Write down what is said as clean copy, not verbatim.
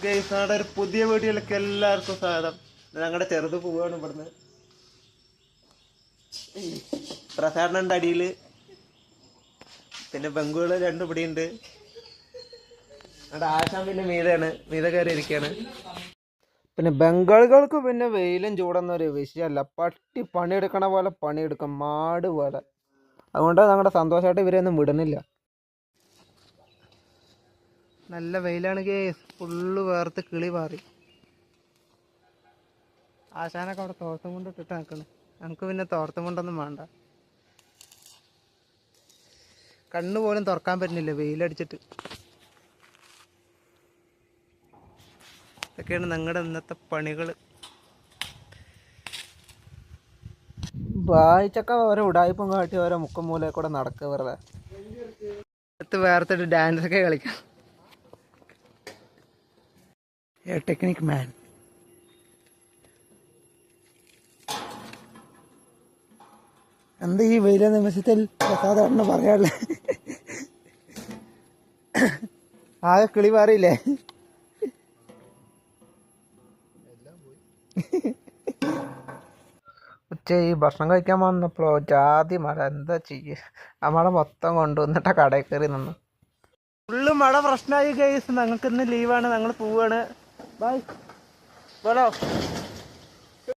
ഞങ്ങളുടെ ഒരു പുതിയ വീഡിയോയിലേക്ക് എല്ലാവർക്കും സ്വാഗതം. ഞങ്ങളുടെ ചെറുത് പോവാണ് ഇവിടുന്ന്. പ്രസാദനുണ്ട് അടിയിൽ, പിന്നെ ബംഗുള് രണ്ടു പിടിയുണ്ട്. അവിടെ ആശാൻ പിന്നെ മീത കയറി ഇരിക്കുകയാണ്. പിന്നെ ബംഗാളികൾക്ക് പിന്നെ വെയിലും ചൂടൊന്നൊരു വിഷയമല്ല. പട്ടി പണിയെടുക്കണ പോലെ പണിയെടുക്കും, മാട് പോലെ. അതുകൊണ്ട് ഞങ്ങളുടെ സന്തോഷമായിട്ട് ഇവരെയൊന്നും വിടുന്നില്ല. നല്ല വെയിലാണെങ്കിൽ ഫുള്ള് വേർത്ത് കിളി പാറി. ആശാനൊക്കെ അവിടെ തോർത്തും കൊണ്ട് ഇട്ടിട്ട് നിൽക്കണം. നമുക്ക് പിന്നെ തോർത്തും കൊണ്ടൊന്നും വേണ്ട. കണ്ണ് പോലും തുറക്കാൻ പറ്റുന്നില്ല വെയിലടിച്ചിട്ട്. ഇതൊക്കെയാണ് ഞങ്ങളുടെ ഇന്നത്തെ പണികൾ. വായിച്ചൊക്കെ ഓരോ ഉടായ്പും കാട്ടി ഓരോ മുക്കും മൂലയിൽ കൂടെ നടക്കുക വെറുതെ. അടുത്ത് വേർത്തിട്ട് ഡാൻസൊക്കെ കളിക്കാം. ടെക്നിക് മാൻ. എന്താ ഈ വെയില നിമിഷത്തിൽ പ്രസാദ് പറയാറില്ല. ആകെ കിളി മാറിയില്ലേ? ഉച്ച ഈ ഭക്ഷണം കഴിക്കാൻ വന്നപ്പോഴോ ജാതി മഴ. എന്താ ചെയ്യ, ആ മഴ മൊത്തം കൊണ്ടുവന്നിട്ടാ കടയിൽ കയറി നിന്ന്. ഫുള്ള് മഴ പ്രശ്നമായി ഗൈസ്. ഞങ്ങൾക്ക് ഇന്ന് ലീവാണ്, ഞങ്ങൾ പോവാണ്. ബൈ ബോലോ.